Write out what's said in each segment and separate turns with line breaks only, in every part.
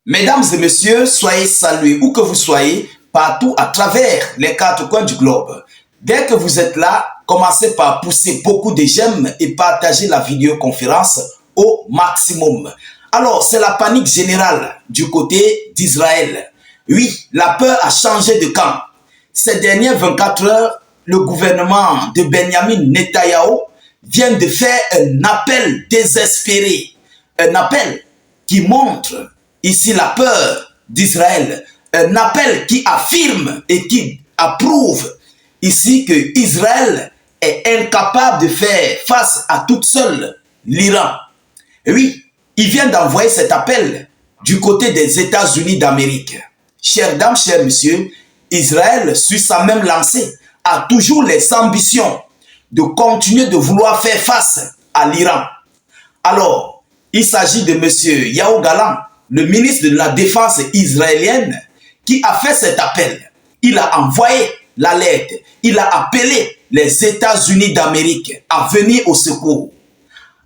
Mesdames et messieurs, soyez salués où que vous soyez, partout à travers les quatre coins du globe. Dès que vous êtes là, commencez par pousser beaucoup de j'aime et partager la vidéoconférence au maximum. Alors, c'est la panique générale du côté d'Israël. Oui, la peur a changé de camp. Ces dernières 24 heures, le gouvernement de Benjamin Netanyahou vient de faire un appel désespéré. Un appel qui montre ici la peur d'Israël. Un appel qui affirme et qui approuve ici que Israël est incapable de faire face à toute seule l'Iran. Oui, il vient d'envoyer cet appel du côté des États-Unis d'Amérique. Chères dames, chers messieurs, Israël, sur sa même lancée, a toujours les ambitions de continuer de vouloir faire face à l'Iran. Alors, il s'agit de M. Yoav Gallant, le ministre de la Défense israélienne, qui a fait cet appel. Il a envoyé l'alerte. Il a appelé les États-Unis d'Amérique à venir au secours.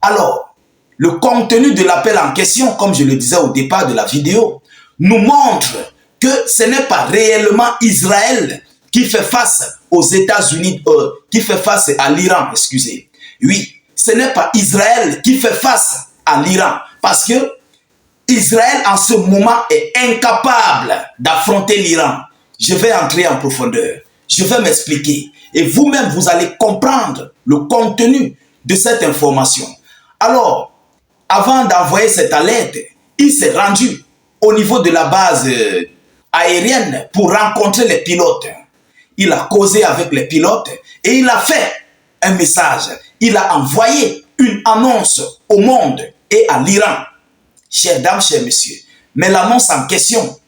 Alors, le contenu de l'appel en question, comme je le disais au départ de la vidéo, nous montre que ce n'est pas réellement Israël qui fait face aux États-Unis, qui fait face à l'Iran, excusez. Oui, ce n'est pas Israël qui fait face à l'Iran, parce que Israël en ce moment est incapable d'affronter l'Iran. Je vais entrer en profondeur, je vais m'expliquer, et vous-même vous allez comprendre le contenu de cette information. Alors, avant d'envoyer cette alerte, il s'est rendu au niveau de la base aérienne pour rencontrer les pilotes. Il a causé avec les pilotes et il a fait un message. Il a envoyé une annonce au monde et à l'Iran. Chères dames, chers messieurs, mais l'annonce en question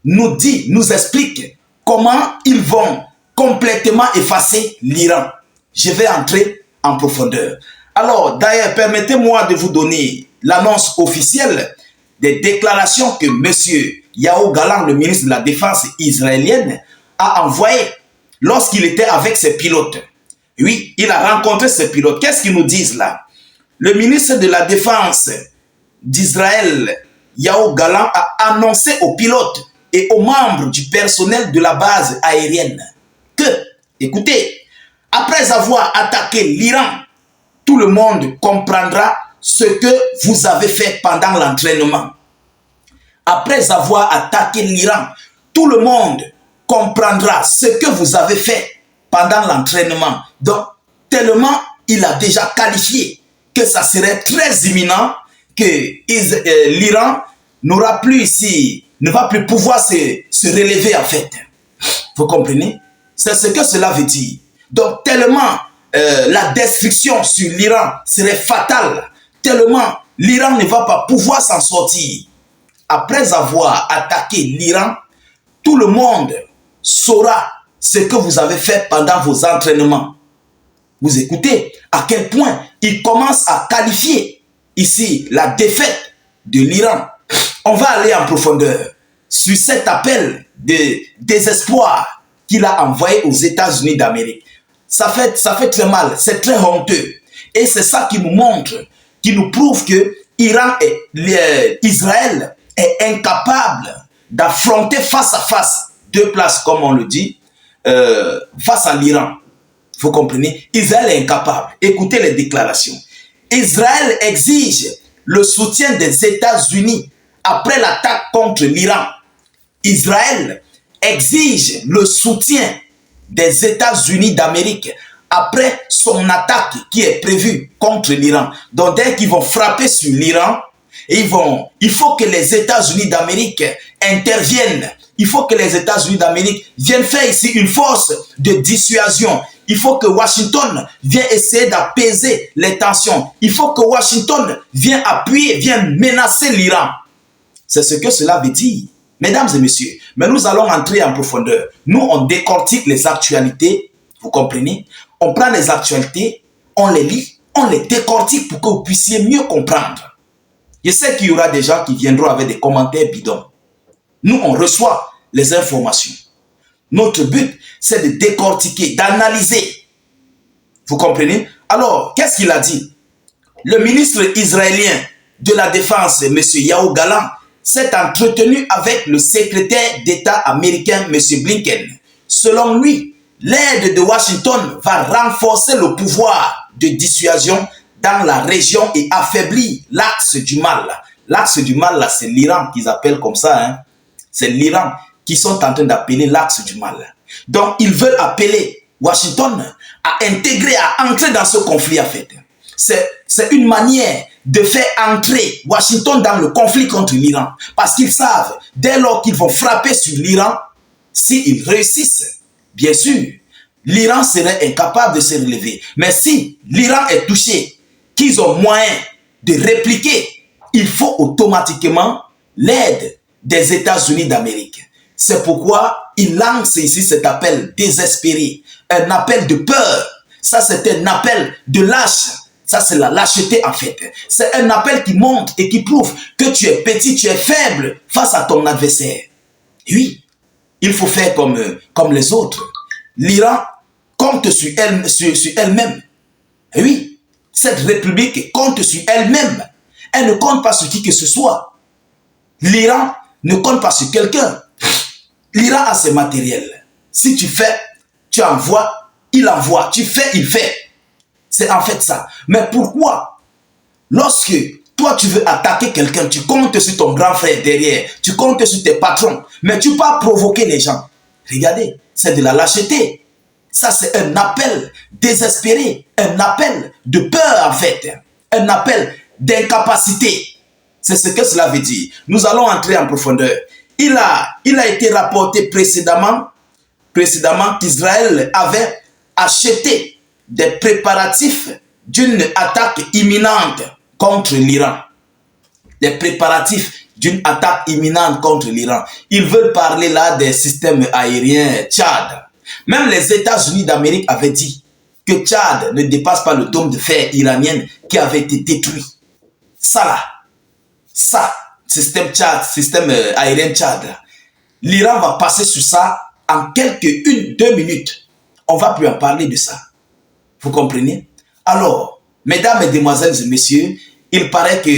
nous dit, nous explique comment ils vont complètement effacer l'Iran. Je vais entrer en profondeur. Alors, d'ailleurs, permettez-moi de vous donner l'annonce officielle des déclarations que M. Yoav Gallant, le ministre de la Défense israélienne, a envoyées lorsqu'il était avec ses pilotes. Oui, il a rencontré ses pilotes. Qu'est-ce qu'ils nous disent là? Le ministre de la Défense d'Israël, Yoav Gallant, a annoncé aux pilotes et aux membres du personnel de la base aérienne que, écoutez, après avoir attaqué l'Iran, tout le monde comprendra ce que vous avez fait pendant l'entraînement. Après avoir attaqué l'Iran, tout le monde comprendra ce que vous avez fait pendant l'entraînement. Donc, tellement il a déjà qualifié que ça serait très imminent que l'Iran n'aura plus ici, ne va plus pouvoir se relever en fait. Vous comprenez? C'est ce que cela veut dire. Donc, tellement la destruction sur l'Iran serait fatale, tellement l'Iran ne va pas pouvoir s'en sortir. Après avoir attaqué l'Iran, tout le monde saura ce que vous avez fait pendant vos entraînements. Vous écoutez à quel point il commence à qualifier ici la défaite de l'Iran. On va aller en profondeur sur cet appel de désespoir qu'il a envoyé aux États-Unis d'Amérique. Ça fait très mal, c'est très honteux. Et c'est ça qui nous montre, qui nous prouve que Israël est incapable d'affronter face à face, deux places comme on le dit, face à l'Iran. Vous comprenez? Israël est incapable. Écoutez les déclarations. Israël exige le soutien des États-Unis après l'attaque contre l'Iran. Israël exige le soutien des États-Unis d'Amérique après son attaque qui est prévue contre l'Iran. Donc dès qu'ils vont frapper sur l'Iran, il faut que les États-Unis d'Amérique interviennent. Il faut que les États-Unis d'Amérique viennent faire ici une force de dissuasion. Il faut que Washington vienne essayer d'apaiser les tensions. Il faut que Washington vienne appuyer, vienne menacer l'Iran. C'est ce que cela veut dire. Mesdames et messieurs, mais nous allons entrer en profondeur. Nous, on décortique les actualités, vous comprenez? On prend les actualités, on les lit, on les décortique pour que vous puissiez mieux comprendre. Je sais qu'il y aura des gens qui viendront avec des commentaires bidons. Nous, on reçoit les informations. Notre but, c'est de décortiquer, d'analyser. Vous comprenez? Alors, qu'est-ce qu'il a dit? Le ministre israélien de la Défense, M. Yoav Gallant, s'est entretenu avec le secrétaire d'État américain M. Blinken. Selon lui, l'aide de Washington va renforcer le pouvoir de dissuasion dans la région et affaiblir l'axe du mal. L'axe du mal, là, c'est l'Iran qu'ils appellent comme ça. Hein. C'est l'Iran qui sont en train d'appeler l'axe du mal. Donc, ils veulent appeler Washington à intégrer, à entrer dans ce conflit, en fait. C'est une manière de faire entrer Washington dans le conflit contre l'Iran. Parce qu'ils savent, dès lors qu'ils vont frapper sur l'Iran, s'ils réussissent, bien sûr, l'Iran serait incapable de se relever. Mais si l'Iran est touché, qu'ils ont moyen de répliquer, il faut automatiquement l'aide des États-Unis d'Amérique. C'est pourquoi il lance ici cet appel désespéré, un appel de peur. Ça, c'est un appel de lâche. Ça, c'est la lâcheté en fait. C'est un appel qui montre et qui prouve que tu es petit, tu es faible face à ton adversaire. Oui, il faut faire comme les autres. L'Iran compte sur elle-même. Oui, cette république compte sur elle-même. Elle ne compte pas sur qui que ce soit. L'Iran ne compte pas sur quelqu'un. L'Iran a ses matériels. Si tu fais, tu envoies, il envoie. Tu fais, il fait. C'est en fait ça. Mais pourquoi, lorsque toi tu veux attaquer quelqu'un, tu comptes sur ton grand frère derrière, tu comptes sur tes patrons, mais tu peux pas provoquer les gens. Regardez, c'est de la lâcheté. Ça, c'est un appel désespéré, un appel de peur en fait, un appel d'incapacité. C'est ce que cela veut dire. Nous allons entrer en profondeur. Il a été rapporté précédemment qu'Israël avait acheté des préparatifs d'une attaque imminente contre l'Iran. Des préparatifs d'une attaque imminente contre l'Iran. Ils veulent parler là des systèmes aériens Tchad. Même les États-Unis d'Amérique avaient dit que Tchad ne dépasse pas le dôme de fer iranien qui avait été détruit. Ça, système Tchad, système aérien Tchad. L'Iran va passer sur ça en quelques 1-2 minutes. On ne va plus en parler de ça. Vous comprenez? Alors, mesdames, mesdemoiselles et messieurs, il paraît que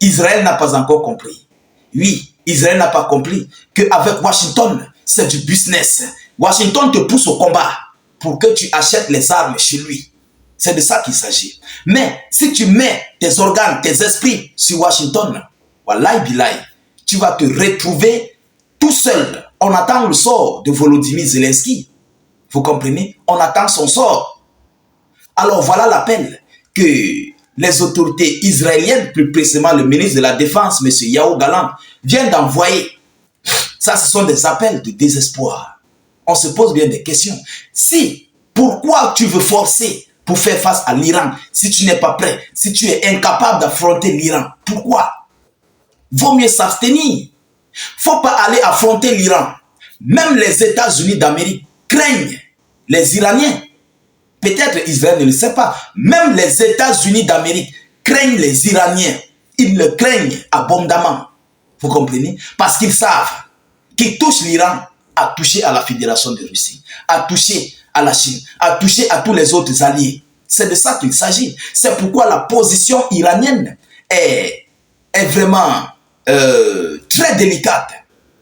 Israël n'a pas encore compris. Oui, Israël n'a pas compris qu'avec Washington, c'est du business. Washington te pousse au combat pour que tu achètes les armes chez lui. C'est de ça qu'il s'agit. Mais si tu mets tes organes, tes esprits sur Washington, wallahi billahi, tu vas te retrouver tout seul. On attend le sort de Volodymyr Zelensky. Vous comprenez? On attend son sort. Alors voilà l'appel que les autorités israéliennes, plus précisément le ministre de la Défense, M. Yoav Gallant, viennent d'envoyer. Ça, ce sont des appels de désespoir. On se pose bien des questions. Pourquoi tu veux forcer pour faire face à l'Iran si tu n'es pas prêt, si tu es incapable d'affronter l'Iran? Pourquoi? Vaut mieux s'abstenir. Faut pas aller affronter l'Iran. Même les États-Unis d'Amérique craignent les Iraniens. Peut-être Israël ne le sait pas. Même les États-Unis d'Amérique craignent les Iraniens. Ils le craignent abondamment. Vous comprenez? Parce qu'ils savent qu'ils touchent l'Iran à toucher à la Fédération de Russie, à toucher à la Chine, à toucher à tous les autres alliés. C'est de ça qu'il s'agit. C'est pourquoi la position iranienne est vraiment très délicate.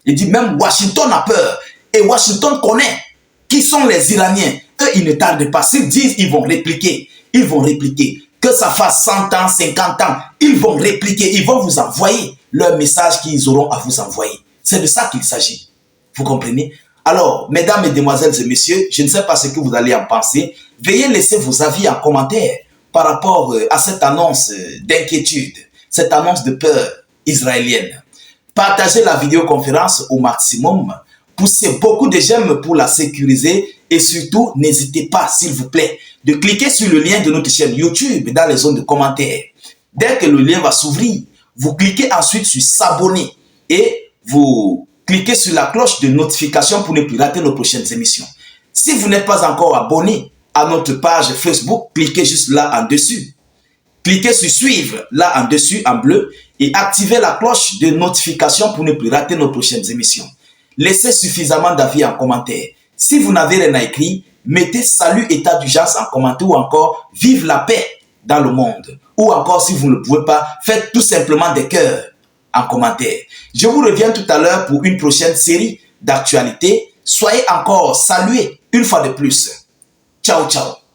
Il dit même Washington a peur. Et Washington connaît qui sont les Iraniens. Eux, ils ne tardent pas. S'ils disent, ils vont répliquer. Ils vont répliquer. Que ça fasse 100 ans, 50 ans, ils vont répliquer. Ils vont vous envoyer leur message qu'ils auront à vous envoyer. C'est de ça qu'il s'agit. Vous comprenez? Alors, mesdames, mesdemoiselles et messieurs, je ne sais pas ce que vous allez en penser. Veuillez laisser vos avis en commentaire par rapport à cette annonce d'inquiétude, cette annonce de peur israélienne. Partagez la vidéoconférence au maximum. Poussez beaucoup de j'aime pour la sécuriser et surtout, n'hésitez pas, s'il vous plaît, de cliquer sur le lien de notre chaîne YouTube dans les zones de commentaires. Dès que le lien va s'ouvrir, vous cliquez ensuite sur s'abonner et vous cliquez sur la cloche de notification pour ne plus rater nos prochaines émissions. Si vous n'êtes pas encore abonné à notre page Facebook, cliquez juste là en dessus. Cliquez sur suivre là en dessus en bleu et activez la cloche de notification pour ne plus rater nos prochaines émissions. Laissez suffisamment d'avis en commentaire. Si vous n'avez rien à écrire, mettez salut état d'urgence en commentaire ou encore vive la paix dans le monde. Ou encore si vous ne pouvez pas, faites tout simplement des cœurs. en commentaire. Je vous reviens tout à l'heure pour une prochaine série d'actualités. Soyez encore salués une fois de plus. Ciao, ciao.